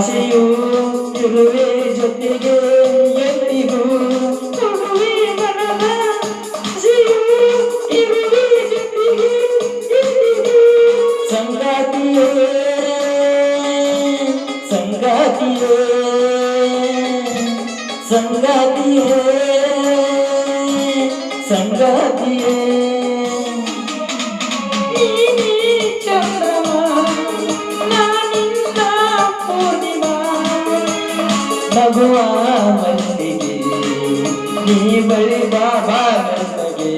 ಆಸೆಯು ಇರುವೆ ಜೊತೆಗೆ ಎಂದಿಗೂ ಕೊಡುವೆ ಮನದ ಆಸೆಯು ಇರುವೆ ಜೊತೆಗೆ ಎಂದಿಗೂ ಸಂಗಾತಿಯೇ ಸಂಗಾತಿಯೇ ಸಂಗಾತಿಯೇ ಸಂಗಾತಿಯೇ ನೀನೇ ಚಂದ್ರಮ ನಾನಿನ್ನ ಪೂರ್ಣಿಮಾ ನಗುವ ಮಲ್ಲಿಗೆ ನೀ ಬಳಿ ಬಾಬಾ ನನಗೆ